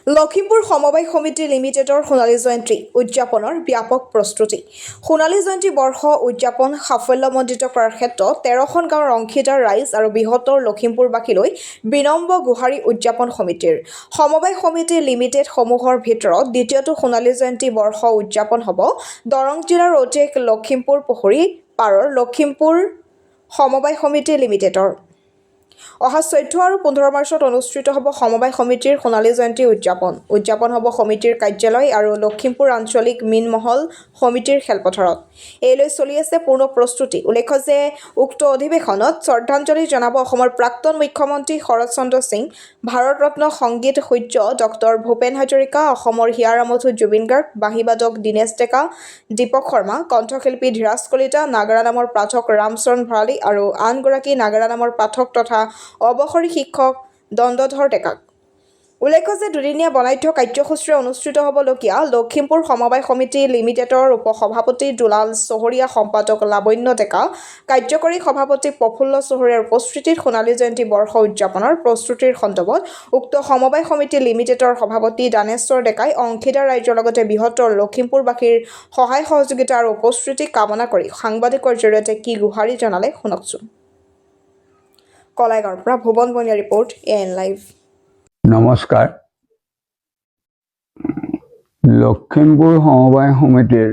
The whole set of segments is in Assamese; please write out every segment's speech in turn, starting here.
লখিমপুৰ সমবায় সমিতি লিমিটেডৰ সোণালী জয়ন্তী উদযাপনৰ ব্যাপক প্ৰস্তুতি। সোণালী জয়ন্তী বৰ্ষ উদযাপন সাফল্যমণ্ডিত কৰাৰ ক্ষেত্ৰত 13খন গাঁৱৰ অংশীদাৰ ৰাইজ আৰু বৃহত্তৰ লখিমপুৰবাসীলৈ বিনম্ৰ গুহাৰি উদযাপন সমিতিৰ। সমবায় সমিতি লিমিটেড সমূহৰ ভিতৰত দ্বিতীয়টো সোণালী জয়ন্তী বৰ্ষ উদযাপন হ'ব দৰং জিলাৰ অধিক লখিমপুৰ পুখুৰী পাৰৰ লখিমপুৰ সমবায় সমিতি লিমিটেডৰ। অহা 14 আৰু 15 মাৰ্চত অনুষ্ঠিত হ'ব সমবায় সমিতিৰ সোণালী জয়ন্তী উদযাপন হ'ব সমিতিৰ কাৰ্যালয় আৰু লখিমপুৰ আঞ্চলিক মীনমহল সমিতিৰ খেলপথাৰত। এইলৈ চলি আছে পূৰ্ণ প্ৰস্তুতি। উল্লেখ্য যে উক্ত অধিৱেশনত শ্ৰদ্ধাঞ্জলি জনাব অসমৰ প্ৰাক্তন মুখ্যমন্ত্ৰী শৰৎ চন্দ্ৰ সিং, ভাৰত ৰত্ন সংগীত সূৰ্য ডক্টৰ ভূপেন হাজৰিকা, অসমৰ হিয়াৰ আমঠু জুবিন গাৰ্গ, বাঁহীবাদক দীনেশ ডেকা, দীপক শৰ্মা, কণ্ঠশিল্পী ধীৰাজ কলিতা, নাগাৰা নামৰ পাঠক ৰামচৰণ ভৰালী আৰু আনগৰাকী নাগাৰা নামৰ পাঠক তথা অৱসৰী শিক্ষক দণ্ডধৰ ডেকাক। উল্লেখ্য যে দুদিনীয়া বৰ্ণাঢ্য কাৰ্যসূচীৰে অনুষ্ঠিত হ'বলগীয়া লখিমপুৰ সমবায় সমিতি লিমিটেডৰ উপসভাপতি দুলাল চহৰীয়া, সম্পাদক লাৱণ্য ডেকা, কাৰ্যকৰী সভাপতি প্ৰফুল্ল চহৰীয়াৰ উপস্থিতিত সোণালী জয়ন্তী বৰ্ষ উদযাপনৰ প্ৰস্তুতিৰ সন্দৰ্ভত উক্ত সমবায় সমিতি লিমিটেডৰ সভাপতি দানেশ্বৰ ডেকাই অংশীদাৰ ৰাইজৰ লগতে বৃহত্তৰ লখিমপুৰবাসীৰ সহায় সহযোগিতা আৰু উপস্থিতি কামনা কৰি সাংবাদিকৰ জৰিয়তে কি গুহাৰি জনালে শুনকচোন। কলাইগাঁৱৰ পৰা ভুৱন বনিয়া ৰিপৰ্ট, AN লাইভ। নমস্কাৰ। লখিমপুৰ সমবায় সমিতিৰ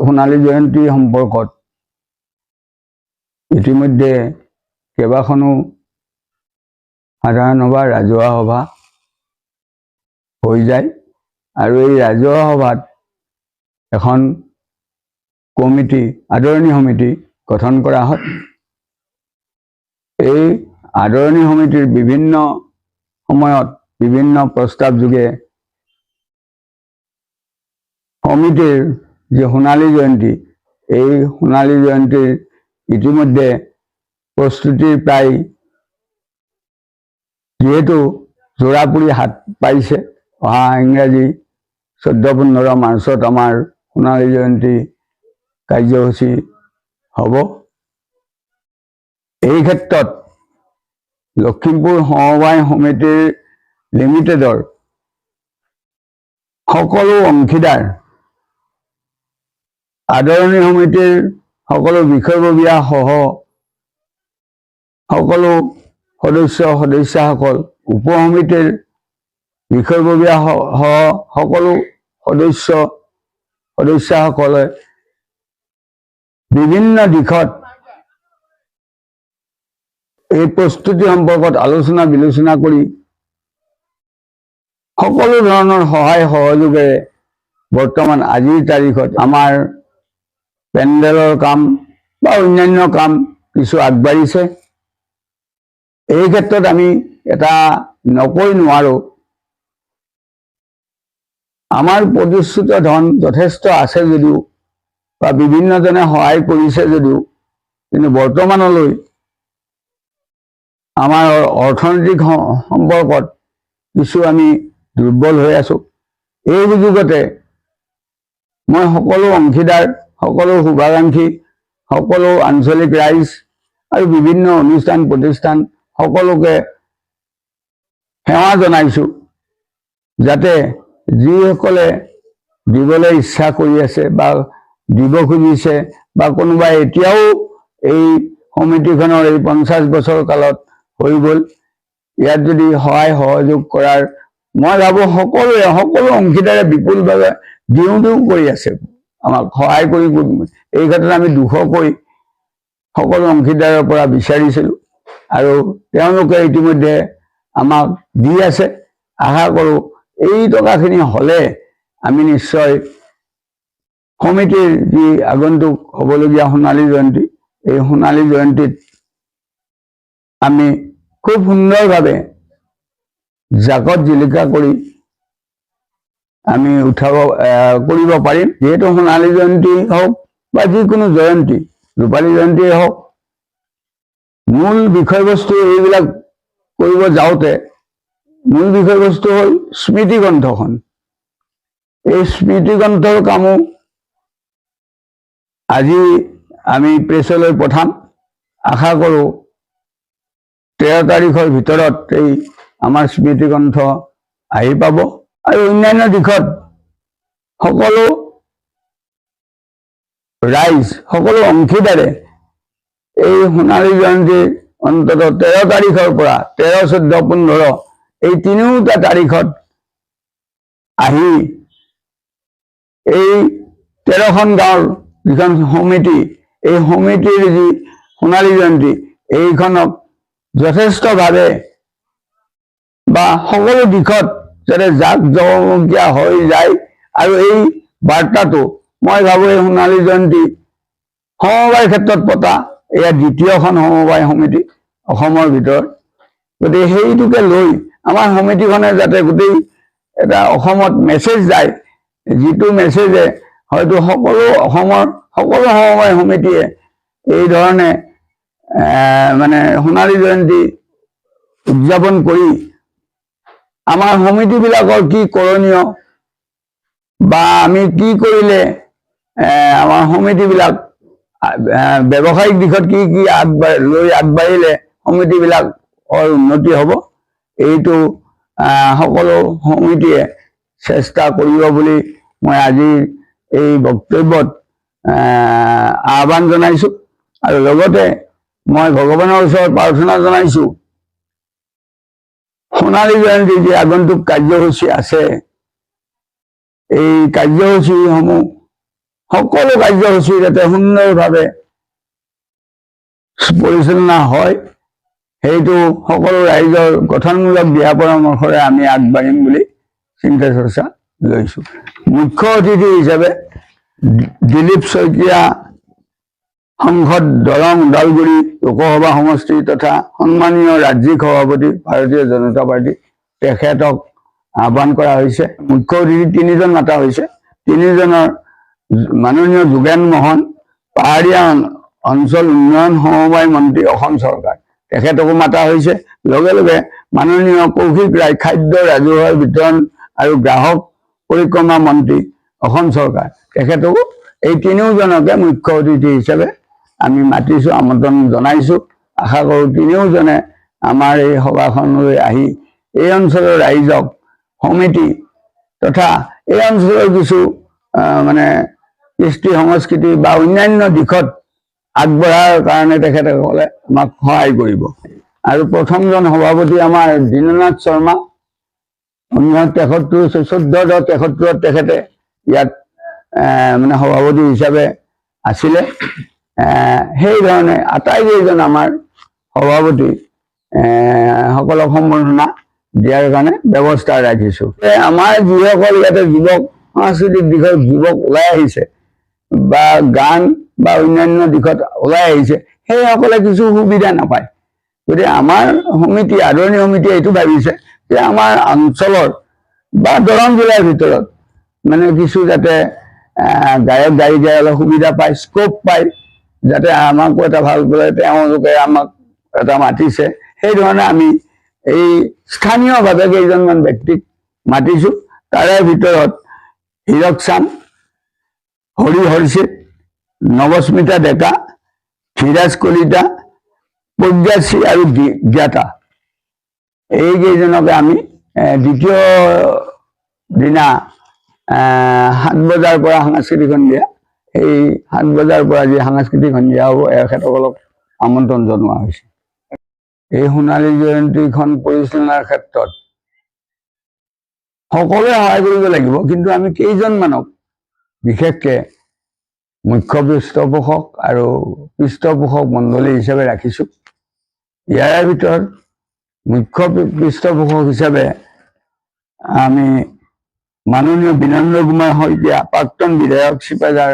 সোণালী জয়ন্তী সম্পৰ্কত ইতিমধ্যে কেইবাখনো সাধাৰণ সভা, ৰাজহুৱা সভা হৈ যায় আৰু এই ৰাজহুৱা সভাত এখন কমিটি, আদৰণি সমিতি গঠন কৰা হয়। এই আদৰণি সমিতিৰ বিভিন্ন সময়ত বিভিন্ন প্ৰস্তাৱ যোগে সমিতিৰ যি সোণালী জয়ন্তী, এই সোণালী জয়ন্তীৰ ইতিমধ্যে প্ৰস্তুতিৰ প্ৰায় যিহেতু জোৰাপুৰি হাত পাইছে, অহা ইংৰাজী 14-15 মাৰ্চত আমাৰ সোণালী জয়ন্তী কাৰ্যসূচী হ'ব। এই ক্ষেত্ৰত লখিমপুৰ সমবায় সমিতি লিমিটেডৰ সকলো অংশীদাৰ, আদৰণি সমিতিৰ সকলো বিষয়ববীয়া সহ সকলো সদস্যসকল, উপসমিতিৰ বিষয়ববীয়া সহ সকলো সদস্যসকলে বিভিন্ন দিশত এই প্ৰস্তুতি সম্পৰ্কত আলোচনা বিলোচনা কৰি সকলো ধৰণৰ সহায় সহযোগেৰে বৰ্তমান আজিৰ তাৰিখত আমাৰ পেণ্ডেলৰ কাম বা অন্যান্য কাম কিছু আগবাঢ়িছে। এই ক্ষেত্ৰত আমি এটা নকৈ নোৱাৰো, আমাৰ প্ৰতিশ্ৰুত ধন যথেষ্ট আছে যদিও বা বিভিন্নজনে সহায় কৰিছে যদিও, কিন্তু বৰ্তমানলৈ আমাৰ অৰ্থনৈতিক সম্পৰ্কত কিছু আমি দুৰ্বল হৈ আছো। এই সুযোগতে মই সকলো অংশীদাৰ, সকলো শুভাকাংক্ষী, সকলো আঞ্চলিক ৰাইজ আৰু বিভিন্ন অনুষ্ঠান প্ৰতিষ্ঠান সকলোকে সেৱা জনাইছো, যাতে যিসকলে দিবলৈ ইচ্ছা কৰি আছে বা দিব খুজিছে বা কোনোবাই এতিয়াও এই সমিতিখনৰ এই 50 বছৰ কালত হৈ গ'ল, ইয়াত যদি সহায় সহযোগ কৰাৰ, মই ভাবো সকলো অংশীদাৰে বিপুলভাৱে দিওঁ কৰি আছে, আমাক সহায় কৰি। এই ক্ষেত্ৰত আমি 200কৈ সকলো অংশীদাৰৰ পৰা বিচাৰিছিলো আৰু তেওঁলোকে ইতিমধ্যে আমাক দি আছে। আশা কৰো এই টকাখিনি হ'লে আমি নিশ্চয় সমিতিৰ যি আগন্তুক হ'বলগীয়া সোণালী জয়ন্তী, এই সোণালী জয়ন্তীত আমি খুব সুন্দৰভাৱে জাকত জিলিকা কৰি আমি কৰিব পাৰিম। যিহেতু সোণালী জয়ন্তী হওক বা যিকোনো জয়ন্তী, ৰূপালী জয়ন্তীয়ে হওক, মূল বিষয়বস্তু এইবিলাক কৰিব যাওঁতে মূল বিষয়বস্তু হ'ল স্মৃতিগ্ৰন্থখন। এই স্মৃতিগ্ৰন্থৰ কামো আজি আমি প্ৰেছলৈ পঠাম। আশা কৰোঁ 13 তাৰিখৰ ভিতৰত এই আমাৰ স্মৃতিগ্ৰন্থ আহি পাব আৰু অন্যান্য দিশত সকলো ৰাইজ সকলো অংশীদাৰে এই সোণালী জয়ন্তী অন্তত 13 তাৰিখৰ পৰা 13, 14, 15 এই তিনিওটা তাৰিখত আহি এই 13খন গাঁৱৰ যিখন সমিতি এই সমিতিৰ যি সোণালী জয়ন্তী এইখনক যথেষ্টভাৱে বা সকলো দিশত যাতে জাক জমকীয়া হৈ যায় আৰু এই বাৰ্তাটো মই ভাবোঁ এই সোণালী জয়ন্তী সমবায় ক্ষেত্ৰত পতা এয়া দ্বিতীয়খন সমবায় সমিতি অসমৰ ভিতৰত গতিকে সেইটোকে লৈ আমাৰ সমিতিখনে যাতে গোটেই এটা অসমত মেছেজ যায় যিটো মেছেজে হয়তো সকলো অসমৰ সকলো সমবায় সমিতিয়ে এই ধৰণে মানে সোণালী জয়ন্তী উদযাপন কৰি আমাৰ সমিতিবিলাকৰ কি কৰণীয় বা আমি কি কৰিলে আমাৰ সমিতিবিলাক ব্যৱসায়িক দিশত কি কি আগবাঢ়িলে সমিতিবিলাকৰ উন্নতি হ'ব এইটো সকলো সমিতিয়ে চেষ্টা কৰিব বুলি মই আজিৰ এই বক্তব্যত আহ্বান জনাইছোঁ আৰু লগতে মই ভগৱানৰ ওচৰত প্ৰাৰ্থনা জনাইছোঁ সোণালী জয়ন্তী যি আগন্তুক কাৰ্যসূচী আছে এই কাৰ্যসূচীসমূহ সকলো কাৰ্যসূচী যাতে সুন্দৰভাৱে পৰিচালনা হয় সেইটো সকলো ৰাইজৰ গঠনমূলক দিহা পৰামৰ্শৰে আমি আগবাঢ়িম বুলি চিন্তা চৰ্চা লৈছোঁ। মুখ্য অতিথি হিচাপে দিলীপ শইকীয়া সাংসদ দৰং ওদালগুৰি লোকসভা সমষ্টি তথা সন্মানীয় ৰাজ্যিক সভাপতি ভাৰতীয় জনতা পাৰ্টি তেখেতক আহ্বান কৰা হৈছে। মুখ্য অতিথি 3জন মাতা হৈছে। 3জনৰ মাননীয় যোগেন মোহন পাহাৰীয়া অঞ্চল উন্নয়ন সমবায় মন্ত্ৰী অসম চৰকাৰ তেখেতকো মাতা হৈছে। লগে লগে মাননীয় কৌশিক ৰায় খাদ্য ৰাজহুৱা বিতৰণ আৰু গ্ৰাহক পৰিক্ৰমা মন্ত্ৰী অসম চৰকাৰ তেখেতকো এই 3জনকে মুখ্য অতিথি হিচাপে আমি মাতিছোঁ, আমন্ত্ৰণ জনাইছোঁ। আশা কৰোঁ 3জনে আমাৰ এই সভাখনলৈ আহি এই অঞ্চলৰ ৰাইজক সমিতি তথা এই অঞ্চলৰ কিছু মানে কৃষ্টি সংস্কৃতি বা অন্যান্য দিশত আগবঢ়াৰ কাৰণে তেখেতসকলে আমাক সহায় কৰিব। আৰু প্ৰথমজন সভাপতি আমাৰ দীননাথ শৰ্মা 1973 তেখেতে ইয়াত মানে সভাপতি হিচাপে আছিলে। সেইধৰণে আটাইকেইজন আমাৰ সভাপতি সকলক সম্বৰ্ধনা দিয়াৰ কাৰণে ব্যৱস্থা ৰাখিছোঁ। আমাৰ যিসকল ইয়াতে যুৱক সাংস্কৃতিক দিশত যুৱক ওলাই আহিছে বা গান বা অন্যান্য দিশত ওলাই আহিছে সেইসকলে কিছু সুবিধা নাপায়। গতিকে আমাৰ সমিতি আদৰণি সমিতিয়ে এইটো ভাবিছে যে আমাৰ অঞ্চলৰ বা দৰং জিলাৰ ভিতৰত মানে কিছু যাতে গায়ক গায়িকাই অলপ সুবিধা পায়, স্কোপ পায়, যাতে আমাকো এটা ভাল পালে তেওঁলোকে আমাক এটা মাতিছে। সেইধৰণে আমি এই স্থানীয়ভাৱে কেইজনমান ব্যক্তিক মাতিছোঁ। তাৰে ভিতৰত হীৰক চান্দ, হৰি হৰ্ষিত, নৱস্মিতা ডেকা, ধীৰাজ কলিতা, প্ৰজ্ঞাশ্ৰী আৰু জ্ঞাতা এইকেইজনকে আমি দ্বিতীয় দিনা 7 বজাৰ পৰা সাংস্কৃতিক সন্ধিয়া এই 7 বজাৰ পৰা যি সাংস্কৃতিক সন্ধিয়া হ'ব এখেতসকলক আমন্ত্ৰণ জনোৱা হৈছে। এই সোণালী জয়ন্তীখন পৰিচালনাৰ ক্ষেত্ৰত সকলোৱে সহায় কৰিব লাগিব, কিন্তু আমি কেইজনমানক বিশেষকৈ মুখ্য পৃষ্ঠপোষক আৰু পৃষ্ঠপোষক মণ্ডলী হিচাপে ৰাখিছোঁ। ইয়াৰ ভিতৰত মুখ্য পৃষ্ঠপোষক হিচাপে আমি মাননীয় বীৰেন্দ্ৰ কুমাৰ শইকীয়া প্ৰাক্তন বিধায়ক চিপাঝাৰ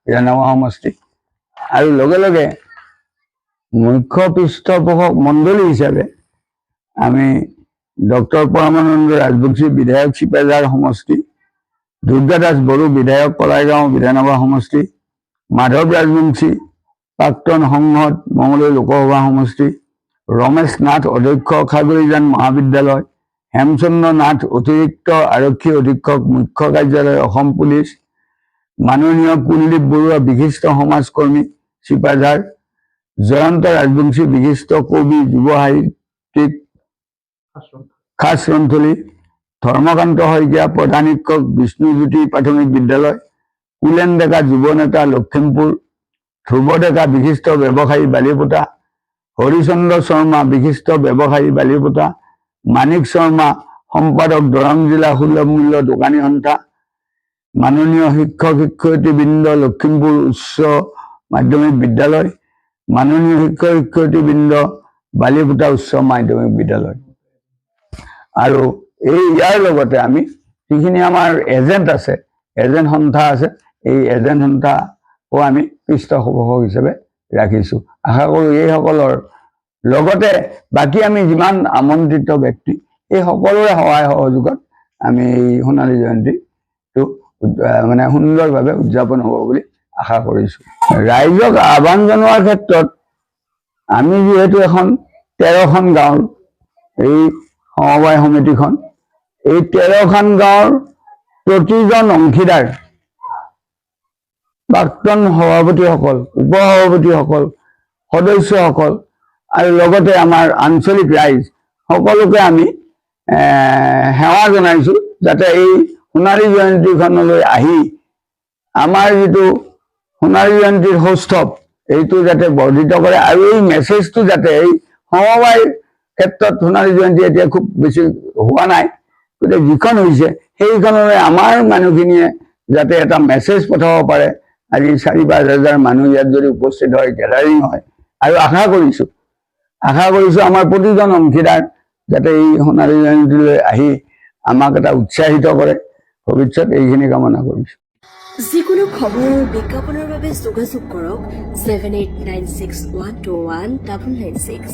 বিধানসভা সমষ্টি আৰু লগে লগে মুখ্য পৃষ্ঠপোষক মণ্ডলী হিচাপে আমি ডক্টৰ পৰমানন্দ ৰাজবংশী বিধায়ক চিপাঝাৰ সমষ্টি, দুৰ্গা দাস বড়ো বিধায়ক কলাইগাঁও বিধানসভা সমষ্টি, মাধৱ ৰাজবংশী প্ৰাক্তন সংসদ মঙলদৈ লোকসভা সমষ্টি, ৰমেশ নাথ অধ্যক্ষ খাগৰিজান মহাবিদ্যালয়, হেমচন্দ্ৰ নাথ অতিৰিক্ত আৰক্ষী অধীক্ষক মুখ্য কাৰ্যালয় অসম পুলিচ, মাননীয় কুলদীপ বৰুৱা বিশিষ্ট সমাজকৰ্মী চিপাঝাৰ, জয়ন্ত ৰাজবংশী বিশিষ্ট কবি যুৱ কৰ্তৃক খাস ৰন্থলী, ধৰ্মকান্ত শইকীয়া প্ৰধান শিক্ষক, বিষ্ণুজ্যোতি প্ৰাথমিক বিদ্যালয়, কুলেন ডেকা যুৱ নেতা লখিমপুৰ, ধ্ৰুৱ ডেকা বিশিষ্ট ব্যৱসায়ী বালিপোতা, হৰিচন্দ্ৰ শৰ্মা বিশিষ্ট ব্যৱসায়ী বালিপোতা, মানিক শৰ্মা সম্পাদক দৰং জিলা সুলভ মূল্য দোকানী সন্থা, মাননীয় শিক্ষক শিক্ষয়িত্ৰীবৃন্দ লখিমপুৰ উচ্চ মাধ্যমিক বিদ্যালয়, মাননীয় শিক্ষক শিক্ষয়িত্ৰীবৃন্দ বালিপোতা উচ্চ মাধ্যমিক বিদ্যালয়। আৰু ইয়াৰ লগতে আমি যিখিনি আমাৰ এজেণ্ট আছে, এজেণ্ট সন্থা আছে, এই এজেণ্ট সন্থাও আমি পৃষ্ঠপোষক হিচাপে ৰাখিছোঁ। আশা কৰোঁ এইসকলৰ লগতে বাকী আমি যিমান আমন্ত্ৰিত ব্যক্তি এই সকলোৰে সহায় সহযোগত আমি এই সোণালী জয়ন্তীটো মানে সুন্দৰভাৱে উদযাপন হ'ব বুলি আশা কৰিছোঁ। ৰাইজক আহ্বান জনোৱাৰ ক্ষেত্ৰত আমি যিহেতু এখন 13খন গাঁৱৰ এই সমবায় সমিতিখন, এই 13খন গাঁৱৰ প্ৰতিজন অংশীদাৰ, প্ৰাক্তন সভাপতিসকল, উপসভাপতিসকল, সদস্যসকল আৰু লগতে আমাৰ আঞ্চলিক ৰাইজ সকলোকে আমি সেৱা জনাইছোঁ যাতে এই সোণালী জয়ন্তীখনলৈ আহি আমাৰ যিটো সোণালী জয়ন্তীৰ সৌষ্ঠৱ এইটো যাতে বৰ্ধিত কৰে আৰু এই মেছেজটো যাতে এই সমবায় ক্ষেত্ৰত সোণালী জয়ন্তী এতিয়া খুব বেছি হোৱা নাই, গতিকে যিখন হৈছে সেইখনলৈ আমাৰ মানুহখিনিয়ে যাতে এটা মেছেজ পঠাব পাৰে। আজি 4-5 হাজাৰ মানুহ ইয়াত যদি উপস্থিত হয়, গেডাৰিং হয়, আৰু আশা কৰিছোঁ আমাৰ প্ৰতিজন অংশীদাৰ যাতে এই সোণালী জয়ন্তীলৈ আহি আমাক এটা উৎসাহিত কৰে, ভৱিষ্যত এইখিনি কামনা কৰিছোঁ। যিকোনো খবৰ আৰু বিজ্ঞাপনৰ বাবে যোগাযোগ কৰক 7896121996।